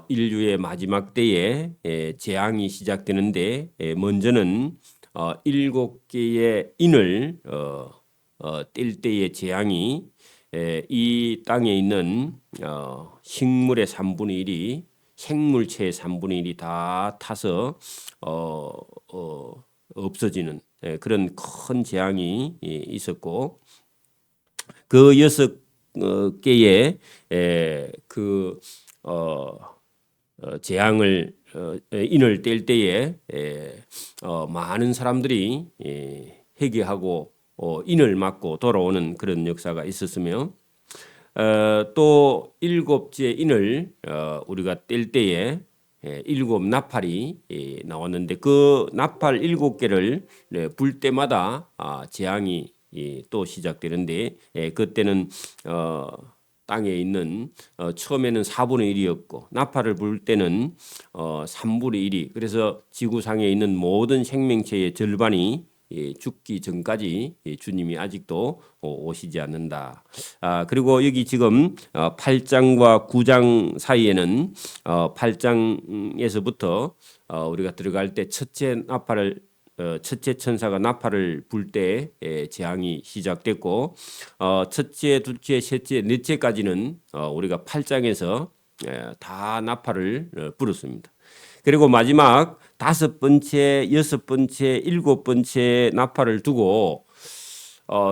인류의 마지막 때에 재앙이 시작되는데 먼저는 7개의 인을 뗄 때의 재앙이 이 땅에 있는 식물의 3분의 1이 생물체의 3분의 1이 다 타서 없어지는 그런 큰 재앙이 있었고 그 6개의 그 재앙을 인을 뗄 때에 많은 사람들이 회개하고 인을 맞고 돌아오는 그런 역사가 있었으며 또 7째 인을 우리가 뗄 때에 7 나팔이 나왔는데 그 나팔 7개를 불 때마다 재앙이 또 시작되는데 그때는 땅에 있는 처음에는 4분의 1이었고 나팔을 불 때는 3분의 1이 그래서 지구상에 있는 모든 생명체의 절반이 죽기 전까지 주님이 아직도 오시지 않는다. 그리고 여기 지금 8장과 9장 사이에는 8장에서부터 우리가 들어갈 때 첫째 천사가 나팔을 불 때 재앙이 시작됐고 첫째, 둘째, 셋째, 넷째까지는 우리가 8장에서 다 나팔을 불었습니다. 그리고 마지막 5번째, 6번째, 7번째 나팔을 두고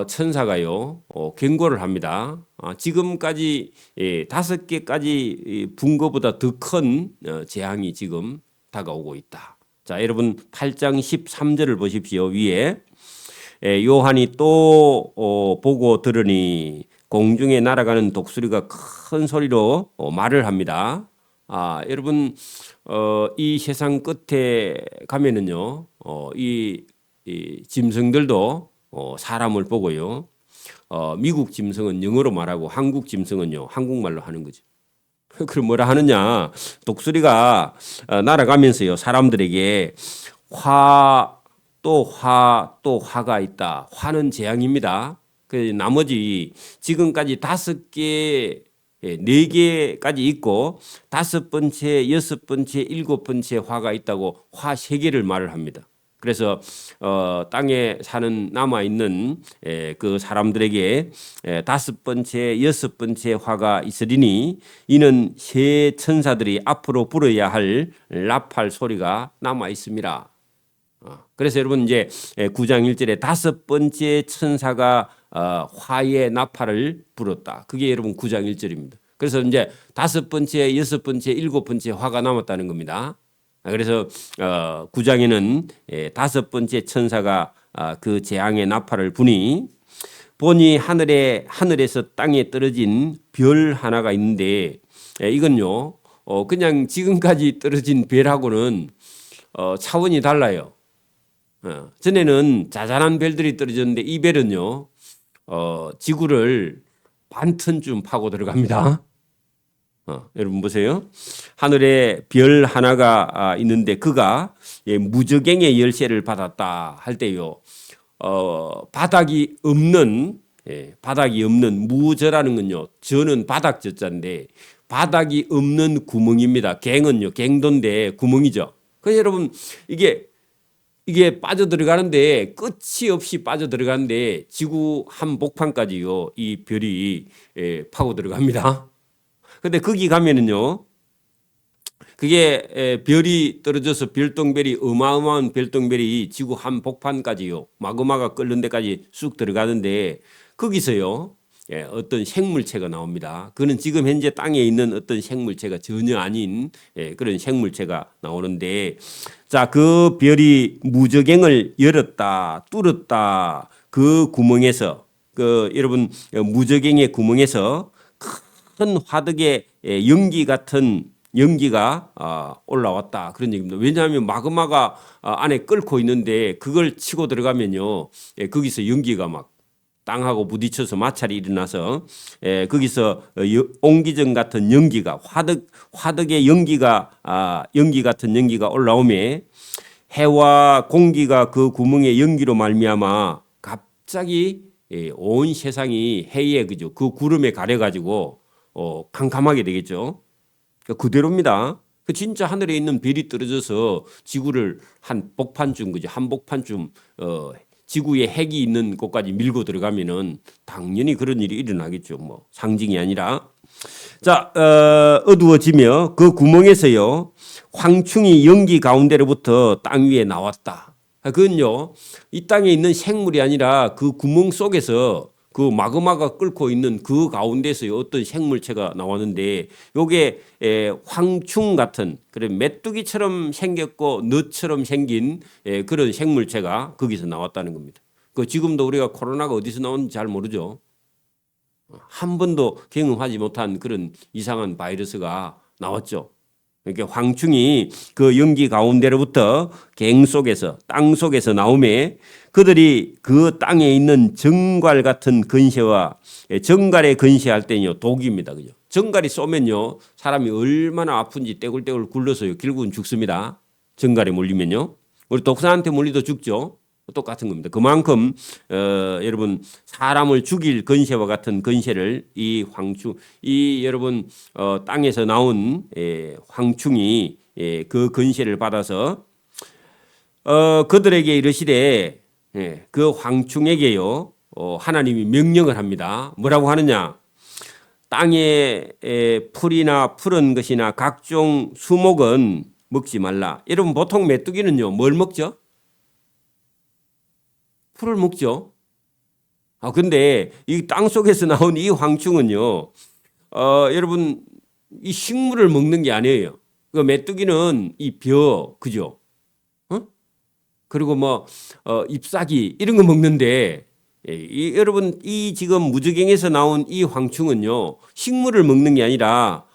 천사가요 경고를 합니다. 지금까지 5개까지 분 것보다 더 큰 재앙이 지금 다가오고 있다. 자, 여러분 8장 13절을 보십시오. 위에 요한이 또 보고 들으니 공중에 날아가는 독수리가 큰 소리로 말을 합니다. 여러분 이 세상 끝에 가면은요 이 짐승들도 사람을 보고요 미국 짐승은 영어로 말하고 한국 짐승은요 한국말로 하는 거죠. 그럼 뭐라 하느냐? 독수리가 날아가면서요 사람들에게 화 또 화가 있다. 화는 재앙입니다. 그 나머지 지금까지 5개, 4개까지 있고 5번째, 6번째, 7번째 화가 있다고 화 3개를 말을 합니다. 그래서 땅에 사는 남아 있는 그 사람들에게 5번째, 6번째 화가 있으리니 이는 새 천사들이 앞으로 불어야 할 나팔 소리가 남아 있습니다. 그래서 여러분 이제 9장 1절에 5번째 천사가 화의 나팔을 불었다. 그게 여러분 9장 1절입니다. 그래서 이제 5번째, 6번째, 7번째 화가 남았다는 겁니다. 그래서 9장에는 5번째 천사가 그 재앙의 나팔을 부니 보니 하늘에서 땅에 떨어진 별 하나가 있는데 이건요 그냥 지금까지 떨어진 별하고는 차원이 달라요. 전에는 자잘한 별들이 떨어졌는데 이 별은요 지구를 반튼쯤 파고 들어갑니다. 여러분 보세요. 하늘에 별 하나가 있는데 그가 무저갱의 열쇠를 받았다 할 때요. 바닥이 없는 무저라는 건요. 저는 바닥 저자인데 바닥이 없는 구멍입니다. 갱은요. 갱도인데 구멍이죠. 그래서 여러분 이게 빠져 들어가는데 끝이 없이 빠져 들어가는데 지구 한복판까지요. 이 별이 파고 들어갑니다. 근데 거기 가면은요, 그게 별이 떨어져서 별똥별이 어마어마한 별똥별이 지구 한복판까지요, 마그마가 끓는 데까지 쑥 들어가는데 거기서요, 어떤 생물체가 나옵니다. 그는 지금 현재 땅에 있는 어떤 생물체가 전혀 아닌 그런 생물체가 나오는데, 자, 그 별이 무저갱을 열었다, 뚫었다. 그 구멍에서, 여러분 무저갱의 구멍에서 큰 화덕의 연기 같은 연기가 올라왔다 그런 얘기입니다. 왜냐하면 마그마가 안에 끓고 있는데 그걸 치고 들어가면요 거기서 연기가 막 땅하고 부딪혀서 마찰이 일어나서 거기서 옹기정 같은 연기가 화덕의 연기가 연기 같은 연기가 올라오매 해와 공기가 그 구멍의 연기로 말미암아 갑자기 온 세상이 해에 그죠 그 구름에 가려가지고 캄캄하게 되겠죠. 그대로입니다. 그 진짜 하늘에 있는 별이 떨어져서 지구를 한 복판쯤, 그죠? 한 복판쯤 지구에 핵이 있는 곳까지 밀고 들어가면은 당연히 그런 일이 일어나겠죠. 뭐 상징이 아니라. 자, 어두워지며 그 구멍에서요 황충이 연기 가운데로부터 땅 위에 나왔다. 그건요 이 땅에 있는 생물이 아니라 그 구멍 속에서 그 마그마가 끓고 있는 그 가운데서 어떤 생물체가 나왔는데 요게 황충 같은 그래 메뚜기처럼 생겼고 너처럼 생긴 그런 생물체가 거기서 나왔다는 겁니다. 그 지금도 우리가 코로나가 어디서 나오는지 잘 모르죠. 한 번도 경험하지 못한 그런 이상한 바이러스가 나왔죠. 그러니까 황충이 그 연기 가운데로부터 갱 속에서 땅 속에서 나오매 그들이 그 땅에 있는 정갈 같은 근시와 정갈에 근시할 때는요 독입니다. 그죠? 정갈이 쏘면요 사람이 얼마나 아픈지 떼굴떼굴 굴러서요 결국은 죽습니다. 정갈에 몰리면요. 우리 독사한테 몰리도 죽죠. 똑같은 겁니다. 그만큼 여러분 사람을 죽일 근시와 같은 근시를 이 황충 여러분 땅에서 나온 황충이 그 근시를 받아서 그들에게 이르시되 그 황충에게요 하나님이 명령을 합니다. 뭐라고 하느냐? 땅에 풀이나 푸른 것이나 각종 수목은 먹지 말라. 여러분 보통 메뚜기는요 뭘 먹죠? 풀을 먹죠. 근데 이 땅 속에서 나온 이 황충은요, 여러분 이 식물을 먹는 게 아니에요. 그 메뚜기는 이 벼, 그죠? 그리고 뭐 잎사귀 이런 거 먹는데 여러분 이 지금 무저갱에서 나온 이 황충은요 식물을 먹는 게 아니라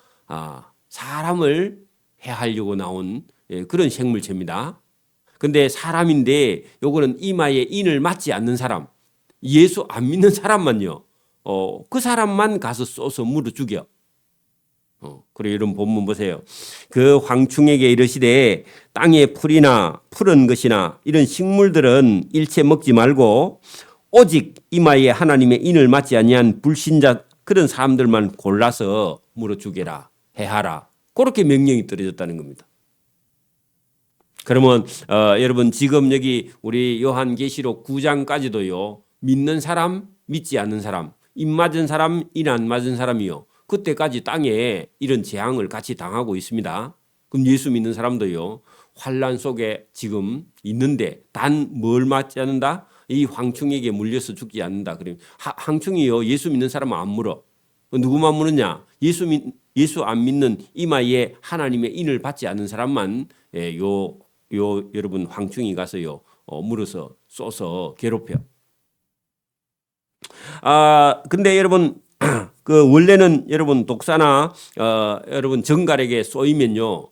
사람을 해하려고 나온 그런 생물체입니다. 근데 사람인데 요거는 이마에 인을 맞지 않는 사람, 예수 안 믿는 사람만요. 그 사람만 가서 쏘서 물어 죽여. 그래 이런 본문 보세요. 그 황충에게 이르시되 땅의 풀이나 푸른 것이나 이런 식물들은 일체 먹지 말고 오직 이마에 하나님의 인을 맞지 아니한 불신자 그런 사람들만 골라서 물어 죽여라, 해하라. 그렇게 명령이 떨어졌다는 겁니다. 그러면 여러분 지금 여기 우리 요한계시록 9장까지도요. 믿는 사람, 믿지 않는 사람, 입 맞은 사람, 입 안 맞은 사람이요. 그때까지 땅에 이런 재앙을 같이 당하고 있습니다. 그럼 예수 믿는 사람도요. 환란 속에 지금 있는데 단 뭘 맞지 않는다? 이 황충에게 물려서 죽지 않는다. 그러면 황충이요. 예수 믿는 사람은 안 물어. 누구만 물느냐? 예수 안 믿는 이마에 하나님의 인을 받지 않는 사람만 여러분 황충이 가서요 물어서 쏘서 괴롭혀. 근데 여러분 그 원래는 여러분 독사나 여러분 정갈에게 쏘이면요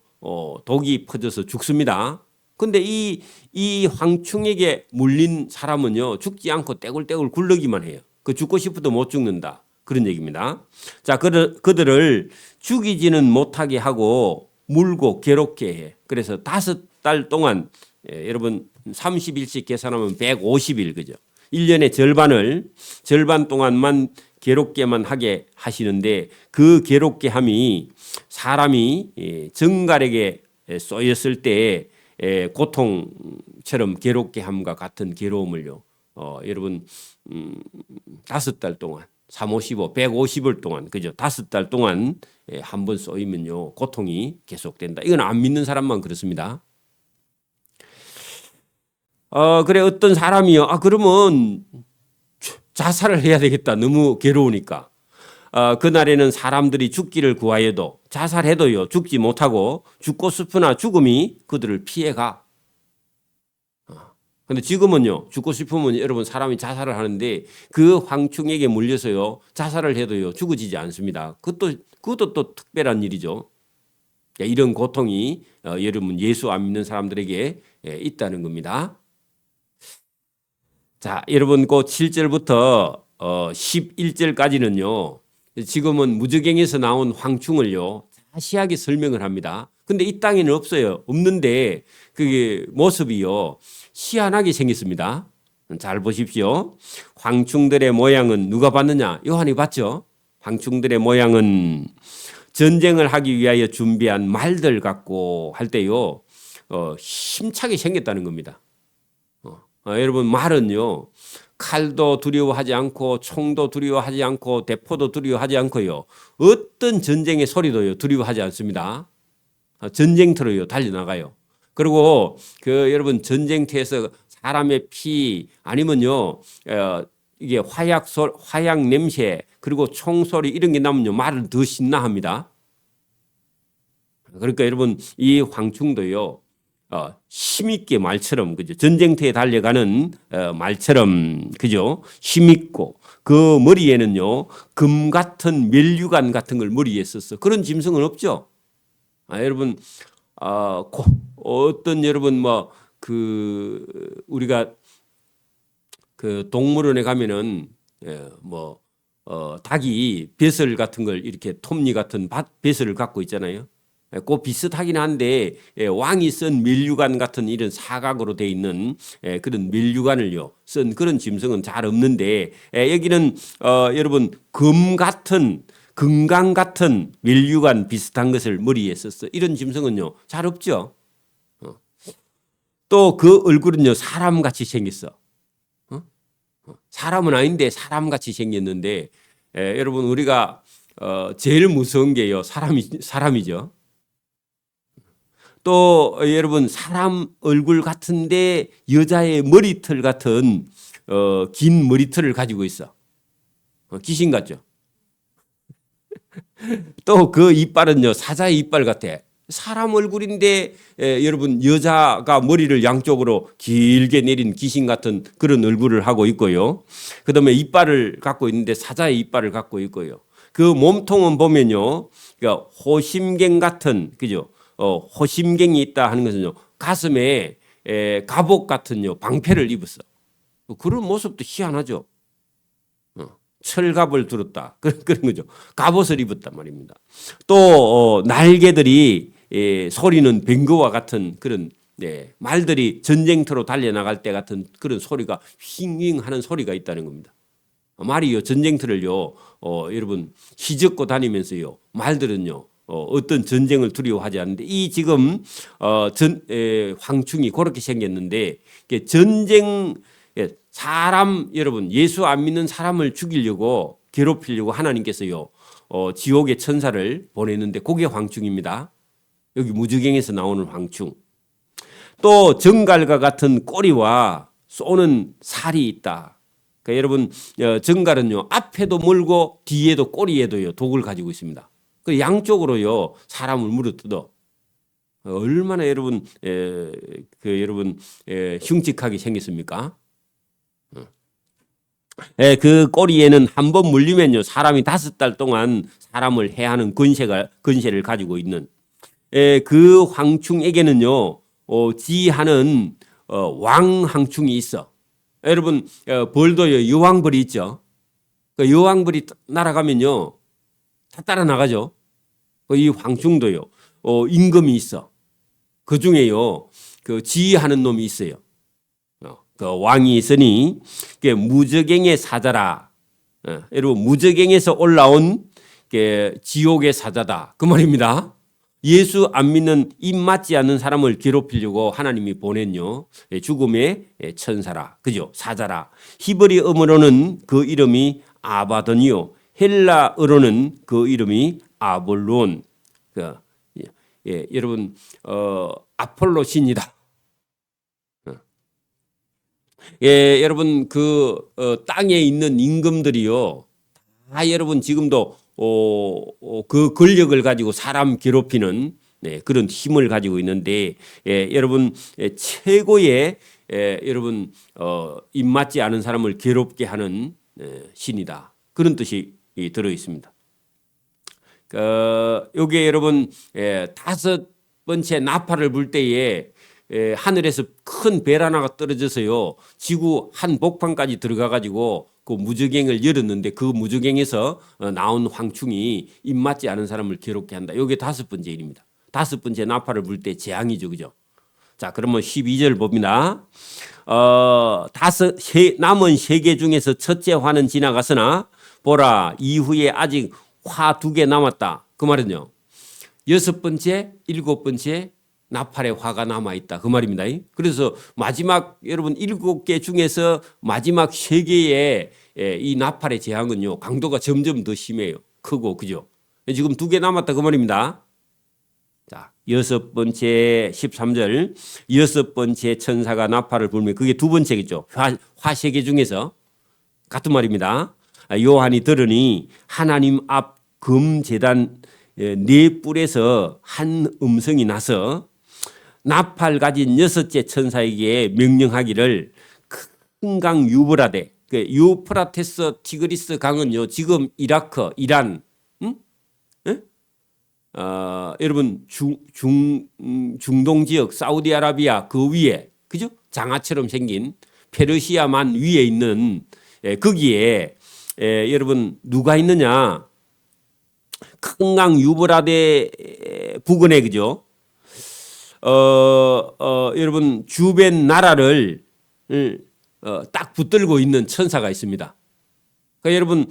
독이 퍼져서 죽습니다. 근데 이 황충에게 물린 사람은요 죽지 않고 떼굴떼굴 굴러기만 해요. 그 죽고 싶어도 못 죽는다 그런 얘기입니다. 자 그들을 죽이지는 못하게 하고 물고 괴롭게 해. 그래서 5달 동안 여러분 30일씩 계산하면 150일 그죠? 1년의 절반 동안만 괴롭게만 하게 하시는데 그 괴롭게 함이 사람이 정갈에게 쏘였을 때 고통처럼 괴롭게 함과 같은 괴로움을요. 여러분 5달 동안 355, 150일 동안 그죠? 5달 동안 한 번 쏘이면요 고통이 계속된다. 이건 안 믿는 사람만 그렇습니다. 그래 어떤 사람이요. 그러면 자살을 해야 되겠다. 너무 괴로우니까. 그날에는 사람들이 죽기를 구하여도 자살해도요 죽지 못하고 죽고 싶으나 죽음이 그들을 피해가. 근데 지금은요 죽고 싶으면 여러분 사람이 자살을 하는데 그 황충에게 물려서요 자살을 해도요 죽어지지 않습니다. 그것도 또 특별한 일이죠. 이런 고통이 여러분 예수 안 믿는 사람들에게 있다는 겁니다. 자 여러분 그 7절부터 11절까지는요 지금은 무저갱에서 나온 황충을요 자세하게 설명을 합니다. 근데 이 땅에는 없어요. 없는데 그게 모습이요 희한하게 생겼습니다. 잘 보십시오. 황충들의 모양은 누가 봤느냐? 요한이 봤죠. 황충들의 모양은 전쟁을 하기 위하여 준비한 말들 갖고 할 때요, 힘차게 생겼다는 겁니다. 여러분, 말은요, 칼도 두려워하지 않고 총도 두려워하지 않고 대포도 두려워하지 않고요, 어떤 전쟁의 소리도요 두려워하지 않습니다. 전쟁터로요 달려나가요. 그리고 여러분, 전쟁터에서 사람의 피 아니면요 이게 화약 냄새 그리고 총소리 이런 게 나면요 말은 더 신나합니다. 그러니까 여러분, 이 황충도요 힘있게 말처럼, 그죠? 전쟁터에 달려가는 말처럼, 그죠? 힘있고 그 머리에는요 금 같은 면류관 같은 걸 머리에 썼어. 그런 짐승은 없죠. 여러분, 어떤 여러분 우리가 그 동물원에 가면은 닭이 벼슬 같은 걸 이렇게 톱니 같은 벼슬을 갖고 있잖아요. 그 비슷하긴 한데 왕이 쓴 면류관 같은 이런 사각으로 돼 있는 그런 면류관을요 쓴 그런 짐승은 잘 없는데, 여기는 여러분 금강 같은 면류관 비슷한 것을 머리에 썼어. 이런 짐승은요 잘 없죠. 또 그 얼굴은요 사람같이 생겼어. 사람은 아닌데 사람같이 생겼는데, 여러분, 우리가 제일 무서운 게요 사람이죠. 또 여러분, 사람 얼굴 같은데 여자의 머리털 같은 긴 머리털을 가지고 있어. 귀신 같죠. 또 그 이빨은요 사자의 이빨 같아. 사람 얼굴인데 여러분, 여자가 머리를 양쪽으로 길게 내린 귀신 같은 그런 얼굴을 하고 있고요. 그다음에 이빨을 갖고 있는데 사자의 이빨을 갖고 있고요. 그 몸통은 보면요, 그러니까 호심갱 같은, 그죠? 호심갱이 있다 하는 것은요 가슴에 갑옷 같은요 방패를 입었어. 그런 모습도 희한하죠. 철갑을 들었다 그런 거죠. 갑옷을 입었단 말입니다. 또 날개들이 소리는 뱅거와 같은 그런 말들이 전쟁터로 달려나갈 때 같은 그런 소리가 휘잉 하는 소리가 있다는 겁니다. 말이요 전쟁터를요 여러분 휘젓고 다니면서요 말들은요 어떤 전쟁을 두려워하지 않는데, 이 지금 황충이 그렇게 생겼는데, 전쟁 사람 여러분 예수 안 믿는 사람을 죽이려고 괴롭히려고 하나님께서요 지옥의 천사를 보냈는데 그게 황충입니다. 여기 무저갱에서 나오는 황충. 또 정갈과 같은 꼬리와 쏘는 살이 있다. 그러니까 여러분, 정갈은요 앞에도 물고 뒤에도 꼬리에도요 독을 가지고 있습니다. 그 양쪽으로요 사람을 물어뜯어. 얼마나 여러분 여러분 흉측하게 생겼습니까? 그 꼬리에는 한 번 물리면요 사람이 5달 동안 사람을 해하는 권세를 가지고 있는 그 황충에게는요 지하는 왕황충이 있어. 여러분, 벌도요 여왕벌이 있죠. 그 여왕벌이 날아가면요 다 따라 나가죠. 이 황충도요 임금이 있어. 그 중에요 그 지휘하는 놈이 있어요. 그 왕이 있으니 그게 무저갱의 사자라. 여러분, 무저갱에서 올라온 지옥의 사자다 그 말입니다. 예수 안 믿는 입 맞지 않는 사람을 괴롭히려고 하나님이 보낸요 죽음의 천사라, 그죠? 사자라. 히브리어로는 그 이름이 아바돈이요 헬라어로는 그 이름이 아볼론. 여러분, 아폴로 신이다. 여러분, 땅에 있는 임금들이요 다 여러분 지금도 그 권력을 가지고 사람 괴롭히는 그런 힘을 가지고 있는데, 여러분 최고의 여러분 입맞지 않은 사람을 괴롭게 하는 신이다, 그런 뜻이 들어 있습니다. 여기에 여러분 5번째 나팔을 불 때에 하늘에서 큰 별 하나가 떨어져서요 지구 한 복판까지 들어가 가지고 그 무저갱을 열었는데, 그 무저갱에서 나온 황충이 입맞지 않은 사람을 괴롭게 한다. 이게 5번째 일입니다. 5번째 나팔을 불 때 재앙이죠, 그죠? 자, 그러면 12절 봅니다. 남은 3개 중에서 첫째 화는 지나갔으나 보라, 이후에 아직 화 2개 남았다. 그 말은요. 여섯 번째, 일곱 번째 나팔의 화가 남아있다. 그 말입니다. 그래서 마지막 여러분 7개 중에서 마지막 3개의 이 나팔의 재앙은요. 강도가 점점 더 심해요. 크고 그죠. 지금 2개 남았다. 그 말입니다. 자, 여섯 번째 13절 여섯 번째 천사가 나팔을 불면 그게 두 번째겠죠. 화 3개 중에서 같은 말입니다. 요한이 들으니 하나님 앞 금제단 네 뿔에서 한 음성이 나서 나팔 가진 여섯째 천사에게 명령하기를 큰 강 유브라데 유프라테스 티그리스 강은요 지금 이라크 이란 여러분 중동 지역 사우디아라비아 그 위에 그죠 장아처럼 생긴 페르시아만 위에 있는 거기에 여러분 누가 있느냐 큰 강 유브라데 부근에 그죠 여러분 주변 나라를 딱 붙들고 있는 천사가 있습니다. 그러니까 여러분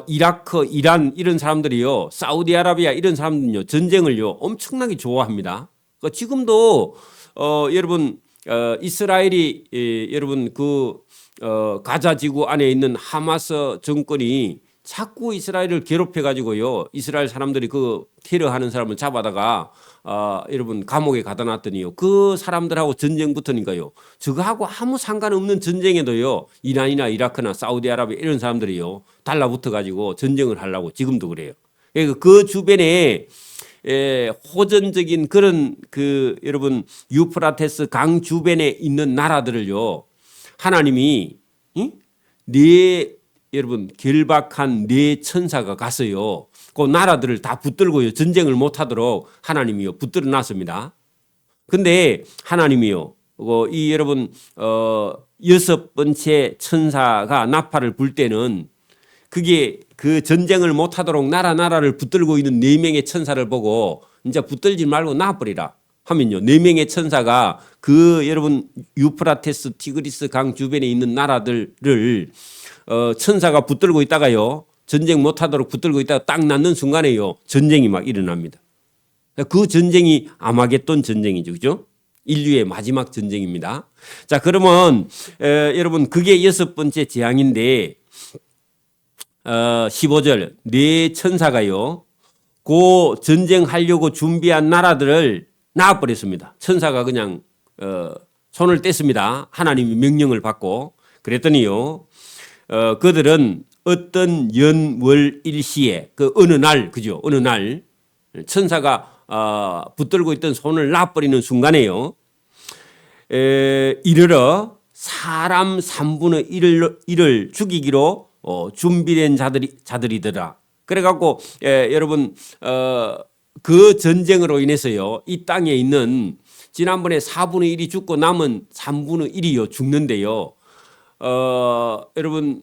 이라크, 이란 이런 사람들이요, 사우디아라비아 이런 사람들은요 전쟁을요 엄청나게 좋아합니다. 그러니까 지금도 여러분 이스라엘이 여러분 그 가자 지구 안에 있는 하마스 정권이 자꾸 이스라엘을 괴롭혀 가지고요 이스라엘 사람들이 그 테러하는 사람을 잡아다가 여러분 감옥에 가다 놨더니요 그 사람들하고 전쟁 붙으니까요 저거하고 아무 상관없는 전쟁에도요 이란이나 이라크나 사우디아라비아 이런 사람들이요 달라붙어 가지고 전쟁을 하려고 지금도 그래요. 그러니까 그 주변에 호전적인 그런 그 여러분 유프라테스 강 주변에 있는 나라들을요 하나님이 여러분 결박한 네 천사가 가서요 그 나라들을 다 붙들고요 전쟁을 못하도록 하나님이요 붙들어 놨습니다. 근데 하나님이요 이 여러분 여섯 번째 천사가 나팔을 불 때는 그게 그 전쟁을 못하도록 나라를 붙들고 있는 4명의 천사를 보고 이제 붙들지 말고 놔버리라 하면요 4명의 천사가 그 여러분 유프라테스 티그리스 강 주변에 있는 나라들을 천사가 붙들고 있다가요 전쟁 못하도록 붙들고 있다가 딱 낳는 순간에요 전쟁이 막 일어납니다. 그 전쟁이 아마겟돈 전쟁이죠, 그죠? 인류의 마지막 전쟁입니다. 자, 그러면 여러분 그게 여섯 번째 재앙인데 15절 네 천사가요 그 전쟁하려고 준비한 나라들을 낳아버렸습니다. 천사가 그냥 손을 뗐습니다. 하나님이 명령을 받고 그랬더니요 그들은 어떤 연월일시에 그 어느 날 그죠 어느 날 천사가 붙들고 있던 손을 놔버리는 순간에요 이르러 사람 3분의 1을 죽이기로 준비된 자들이더라. 그래갖고 여러분 그 전쟁으로 인해서요 이 땅에 있는 지난번에 4분의 1이 죽고 남은 3분의 1이요 죽는데요 여러분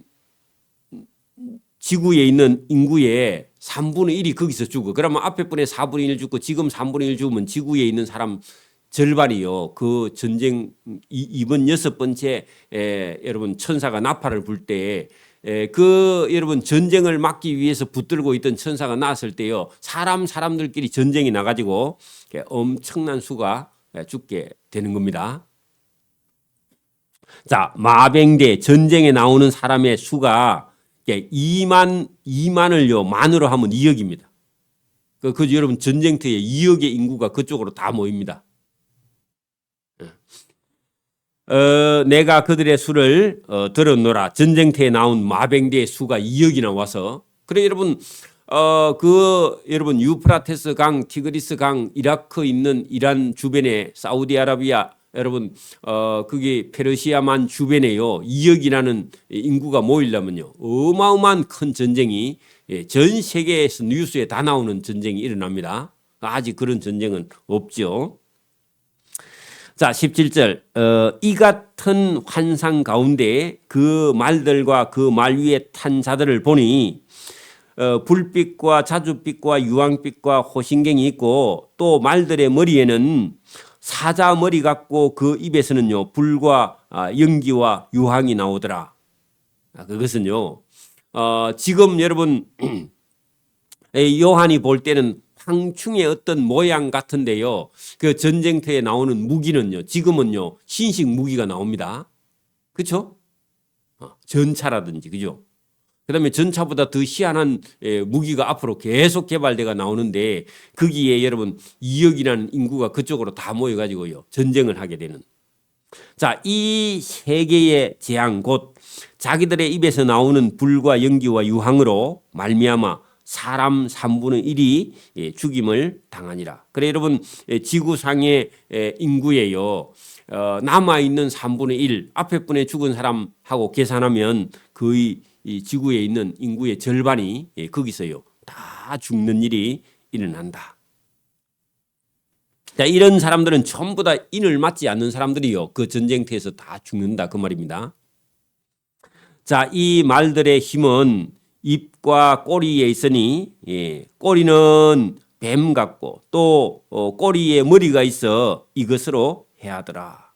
지구에 있는 인구의 3분의 1이 거기서 죽어. 그러면 앞에 분에 4분의 1 죽고 지금 3분의 1 죽으면 지구에 있는 사람 절반이요. 그 전쟁 이번 여섯 번째 여러분 천사가 나팔을 불 때 그 여러분 전쟁을 막기 위해서 붙들고 있던 천사가 나왔을 때요. 사람들끼리 전쟁이 나가지고 엄청난 수가 죽게 되는 겁니다. 자, 마병대 전쟁에 나오는 사람의 수가 2만을요 만으로 하면 2억입니다. 그 여러분 전쟁터에 2억의 인구가 그쪽으로 다 모입니다. 내가 그들의 수를 들었노라. 전쟁터에 나온 마병대의 수가 2억이나 와서 그래 여러분 여러분 유프라테스 강, 티그리스 강, 이라크 있는 이란 주변에 사우디아라비아 여러분 그게 페르시아만 주변에요 2억이라는 인구가 모이려면요 어마어마한 큰 전쟁이 전 세계에서 뉴스에 다 나오는 전쟁이 일어납니다. 아직 그런 전쟁은 없죠. 자 17절 이 같은 환상 가운데 그 말들과 그 말 위에 탄 자들을 보니 불빛과 자줏빛과 유황빛과 호신경이 있고 또 말들의 머리에는 사자 머리 같고 그 입에서는요 불과 연기와 유황이 나오더라. 그것은요 지금 여러분 요한이 볼 때는 황충의 어떤 모양 같은데요. 그 전쟁터에 나오는 무기는요. 지금은요. 신식 무기가 나옵니다. 그렇죠? 전차라든지 그죠? 그다음에 전차보다 더 희한한 무기가 앞으로 계속 개발돼가 나오는데 거기에 여러분 2억이라는 인구가 그쪽으로 다 모여가지고요. 전쟁을 하게 되는. 자, 이 세 개의 재앙 곧 자기들의 입에서 나오는 불과 연기와 유황으로 말미암아 사람 3분의 1이 죽임을 당하니라. 그래 여러분 지구상의 인구에요. 남아있는 3분의 1 앞에 분에 죽은 사람하고 계산하면 거의 이 지구에 있는 인구의 절반이 거기서요. 다 죽는 일이 일어난다. 자, 이런 사람들은 전부 다 인을 맞지 않는 사람들이요. 그 전쟁터에서 다 죽는다. 그 말입니다. 자, 이 말들의 힘은 입과 꼬리에 있으니 꼬리는 뱀 같고 또 꼬리에 머리가 있어 이것으로 해하더라.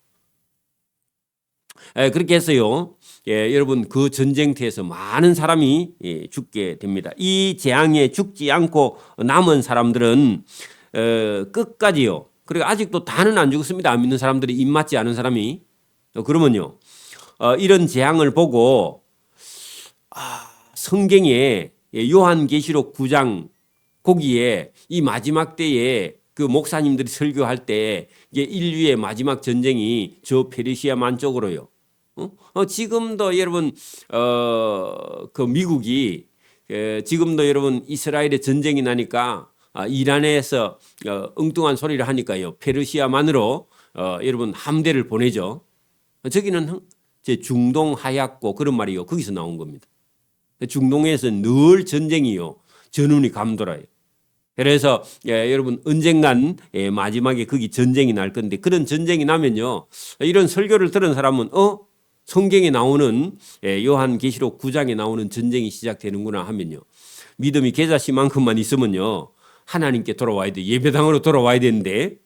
그렇게 해서요. 여러분 그 전쟁터에서 많은 사람이 죽게 됩니다. 이 재앙에 죽지 않고 남은 사람들은 끝까지요. 그리고 아직도 다는 안 죽었습니다. 안 믿는 사람들이 입 맞지 않은 사람이. 그러면요. 이런 재앙을 보고 성경에 요한계시록 9장 거기에 이 마지막 때에 그 목사님들이 설교할 때 이게 인류의 마지막 전쟁이 저 페르시아만 쪽으로요. 지금도 여러분 그 미국이 지금도 여러분 이스라엘의 전쟁이 나니까 이란에서 엉뚱한 소리를 하니까요. 페르시아만으로 여러분 함대를 보내죠. 저기는 제 중동 하얗고 그런 말이요. 거기서 나온 겁니다. 중동에서 늘 전쟁이요. 전운이 감돌아요. 그래서 여러분 언젠간 마지막에 거기 전쟁이 날 건데 그런 전쟁이 나면요. 이런 설교를 들은 사람은 성경에 나오는 요한계시록 9장에 나오는 전쟁이 시작되는구나 하면요. 믿음이 겨자씨만큼만 있으면요. 하나님께 돌아와야 돼. 예배당으로 돌아와야 되는데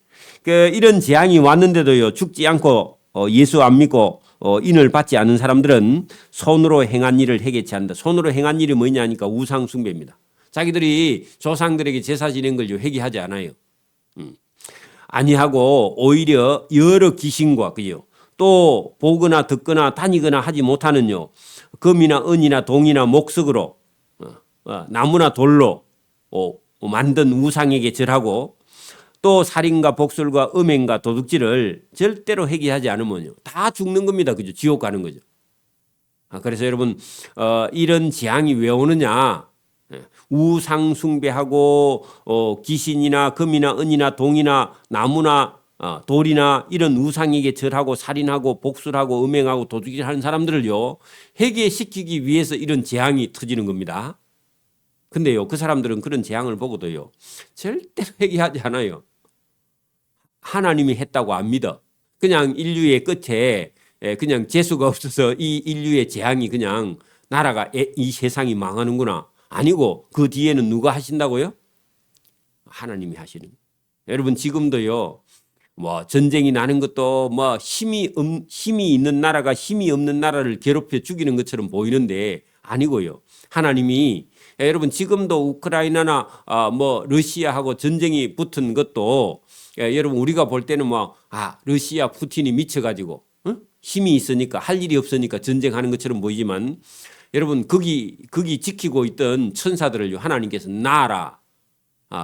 이런 재앙이 왔는데도요. 죽지 않고 예수 안 믿고 인을 받지 않은 사람들은 손으로 행한 일을 해결치 않는다. 손으로 행한 일이 뭐냐니까 우상 숭배입니다. 자기들이 조상들에게 제사 지낸 걸 회개하지 않아요. 아니하고 오히려 여러 귀신과 그요. 또 보거나 듣거나 다니거나 하지 못하는요. 금이나 은이나 동이나 목석으로 나무나 돌로 만든 우상에게 절하고 또 살인과 복술과 음행과 도둑질을 절대로 회개하지 않으면요. 다 죽는 겁니다. 그죠? 지옥 가는 거죠. 그래서 여러분 이런 재앙이 왜 오느냐? 우상 숭배하고 귀신이나 금이나 은이나 동이나 나무나 돌이나 이런 우상에게 절하고 살인하고 복술하고 음행하고 도둑질하는 사람들을요 회개시키기 위해서 이런 재앙이 터지는 겁니다. 근데요 그 사람들은 그런 재앙을 보고도요 절대로 회개하지 않아요. 하나님이 했다고 안 믿어. 그냥 인류의 끝에 그냥 재수가 없어서 이 인류의 재앙이 그냥 나라가 이 세상이 망하는구나. 아니고 그 뒤에는 누가 하신다고요? 하나님이 하시는. 여러분 지금도요. 뭐 전쟁이 나는 것도 뭐 힘이 있는 나라가 힘이 없는 나라를 괴롭혀 죽이는 것처럼 보이는데 아니고요. 하나님이 여러분 지금도 우크라이나나 뭐 러시아하고 전쟁이 붙은 것도 여러분 우리가 볼 때는 뭐 러시아 푸틴이 미쳐가지고 힘이 있으니까 할 일이 없으니까 전쟁하는 것처럼 보이지만 여러분 거기 지키고 있던 천사들을 하나님께서 놔라.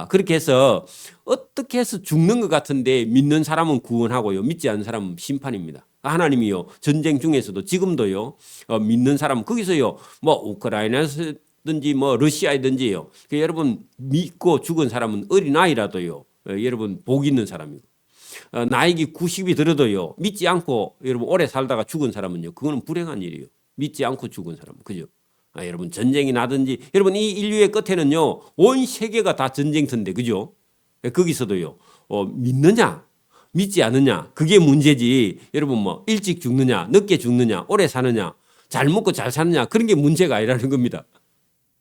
그렇게 해서 어떻게 해서 죽는 것 같은데 믿는 사람은 구원하고요. 믿지 않는 사람은 심판입니다. 하나님이요. 전쟁 중에서도 지금도요. 믿는 사람 거기서요. 뭐 우크라이나든지 뭐 러시아이든지요. 여러분 믿고 죽은 사람은 어린아이라도요. 여러분 복 있는 사람이고. 나이가 90이 들어도요. 믿지 않고 여러분 오래 살다가 죽은 사람은요. 그거는 불행한 일이에요. 믿지 않고 죽은 사람. 그죠? 여러분 전쟁이 나든지 여러분 이 인류의 끝에는요. 온 세계가 다 전쟁터인데 그죠? 거기서도요. 믿느냐? 믿지 않느냐? 그게 문제지. 여러분 뭐 일찍 죽느냐? 늦게 죽느냐? 오래 사느냐? 잘 먹고 잘 사느냐? 그런 게 문제가 아니라는 겁니다.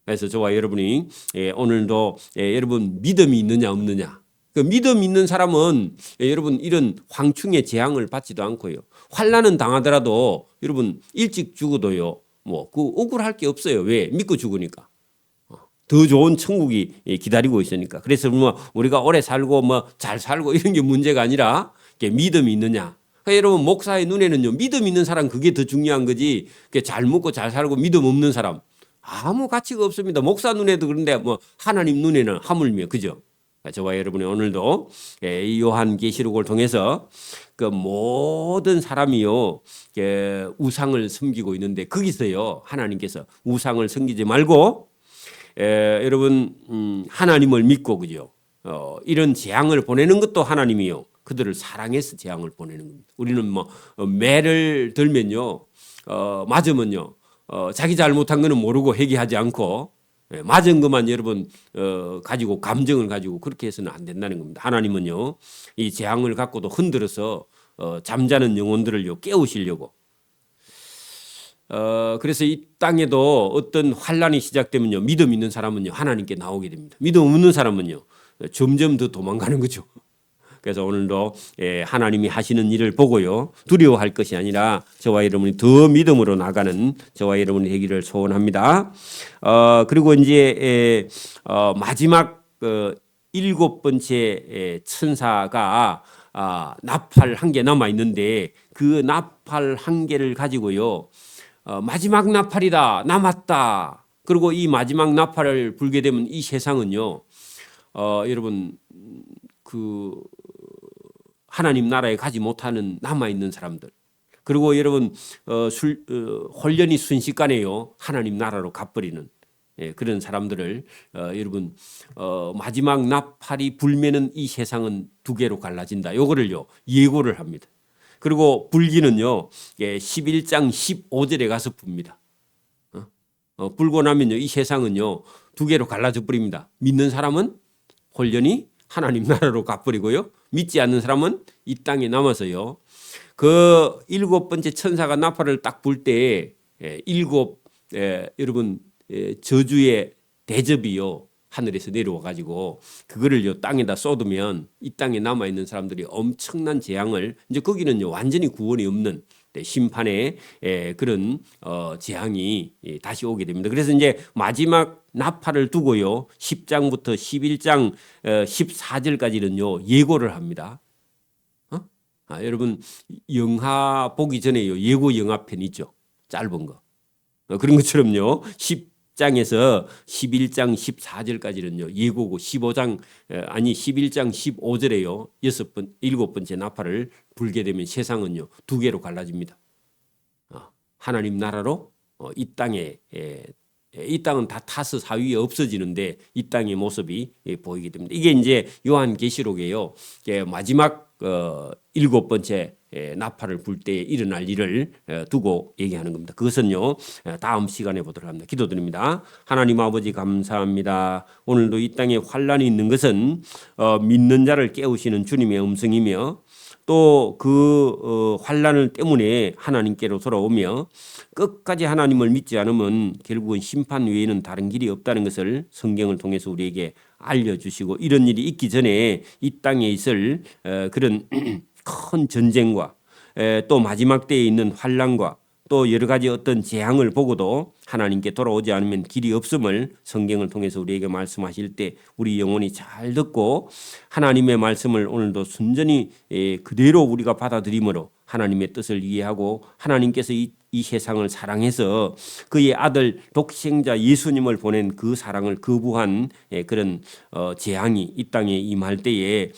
그래서 저와 여러분이 오늘도 여러분 믿음이 있느냐 없느냐? 그 믿음 있는 사람은 여러분 이런 황충의 재앙을 받지도 않고요. 환난은 당하더라도 여러분 일찍 죽어도요. 뭐 그 억울할 게 없어요. 왜? 믿고 죽으니까. 더 좋은 천국이 기다리고 있으니까. 그래서 뭐 우리가 오래 살고 뭐 잘 살고 이런 게 문제가 아니라 믿음이 있느냐. 그러니까 여러분 목사의 눈에는요 믿음 있는 사람 그게 더 중요한 거지. 잘 먹고 잘 살고 믿음 없는 사람 아무 가치가 없습니다. 목사 눈에도 그런데 뭐 하나님 눈에는 하물며 그죠. 저와 여러분이 오늘도 이 요한계시록을 통해서 그 모든 사람이요 우상을 섬기고 있는데 거기서요 하나님께서 우상을 섬기지 말고 여러분 하나님을 믿고 그죠. 이런 재앙을 보내는 것도 하나님이요. 그들을 사랑해서 재앙을 보내는 겁니다. 우리는 뭐 매를 들면요 맞으면요 자기 잘못한 거는 모르고 회개하지 않고 맞은 것만 여러분 가지고 감정을 가지고 그렇게 해서는 안 된다는 겁니다. 하나님은요 이 재앙을 갖고도 흔들어서 잠자는 영혼들을요 깨우시려고. 그래서 이 땅에도 어떤 환란이 시작되면요 믿음 있는 사람은요 하나님께 나오게 됩니다. 믿음 없는 사람은요 점점 더 도망가는 거죠. 그래서 오늘도 하나님이 하시는 일을 보고요 두려워할 것이 아니라 저와 여러분이 더 믿음으로 나가는 저와 여러분이 되기를 소원합니다. 그리고 이제 마지막 7번째 천사가 나팔 한 개 남아 있는데 그 나팔 한 개를 가지고요 마지막 나팔이다 남았다. 그리고 이 마지막 나팔을 불게 되면 이 세상은요 여러분 그 하나님 나라에 가지 못하는 남아있는 사람들 그리고 여러분 홀연히 순식간에요 하나님 나라로 가버리는 그런 사람들을 여러분 마지막 나팔이 불면은 이 세상은 두 개로 갈라진다. 요거를요 예고를 합니다. 그리고 불기는요 11장 15절에 가서 붑니다. 불고 나면요 이 세상은요 두 개로 갈라져 버립니다. 믿는 사람은 홀연히 하나님 나라로 가버리고요. 믿지 않는 사람은 이 땅에 남아서요. 그 7번째 천사가 나팔을 딱 불 때 7 여러분 저주의 대접이요 하늘에서 내려와 가지고 그거를요 땅에다 쏟으면 이 땅에 남아 있는 사람들이 엄청난 재앙을 이제 거기는요 완전히 구원이 없는 심판의 그런 재앙이 다시 오게 됩니다. 그래서 이제 마지막 나팔을 두고요 10장부터 11장 14절까지는요 예고를 합니다. 여러분 영화 보기 전에요 예고 영화편 있죠 짧은 거 그런 것처럼요 10장에서 11장 14절까지는요 예고고 11장 15절에요 7번째 나팔을 불게 되면 세상은요 두 개로 갈라집니다. 하나님 나라로 이 땅에 이 땅은 다 타서 사위에 없어지는데 이 땅의 모습이 보이게 됩니다. 이게 이제 요한계시록에요 마지막 7번째 나팔을 불 때 일어날 일을 두고 얘기하는 겁니다. 그것은요 다음 시간에 보도록 합니다. 기도드립니다. 하나님 아버지 감사합니다. 오늘도 이 땅에 환란이 있는 것은 믿는 자를 깨우시는 주님의 음성이며 또 그 환란을 때문에 하나님께로 돌아오며 끝까지 하나님을 믿지 않으면 결국은 심판 외에는 다른 길이 없다는 것을 성경을 통해서 우리에게 알려주시고 이런 일이 있기 전에 이 땅에 있을 그런 큰 전쟁과 또 마지막 때에 있는 환란과 또 여러 가지 어떤 재앙을 보고도 하나님께 돌아오지 않으면 길이 없음을 성경을 통해서 우리에게 말씀하실 때 우리 영혼이 잘 듣고 하나님의 말씀을 오늘도 순전히 그대로 우리가 받아들임으로 하나님의 뜻을 이해하고 하나님께서 이 세상을 사랑해서 그의 아들 독생자 예수님을 보낸 그 사랑을 거부한 그런 재앙이 이 땅에 임할 때에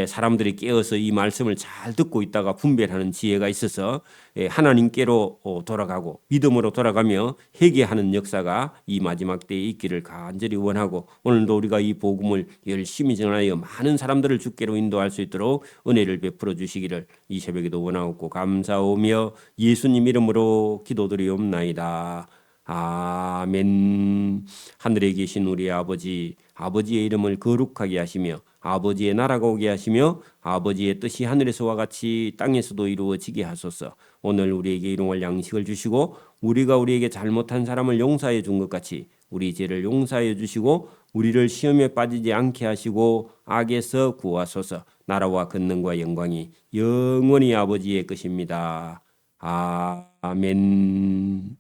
사람들이 깨어서 이 말씀을 잘 듣고 있다가 분별하는 지혜가 있어서 하나님께로 돌아가고 믿음으로 돌아가며 회개하는 역사가 이 마지막 때에 있기를 간절히 원하고 오늘도 우리가 이 복음을 열심히 전하여 많은 사람들을 주께로 인도할 수 있도록 은혜를 베풀어 주시기를 이 새벽에도 원하옵고 감사오며 예수님 이름으로 기도드리옵나이다. 아멘. 하늘에 계신 우리 아버지, 아버지의 이름을 거룩하게 하시며 아버지의 나라가 오게 하시며 아버지의 뜻이 하늘에서와 같이 땅에서도 이루어지게 하소서. 오늘 우리에게 일용할 양식을 주시고 우리가 우리에게 잘못한 사람을 용서해 준 것 같이 우리 죄를 용서해 주시고 우리를 시험에 빠지지 않게 하시고 악에서 구하소서. 나라와 권능과 영광이 영원히 아버지의 것입니다. 아멘.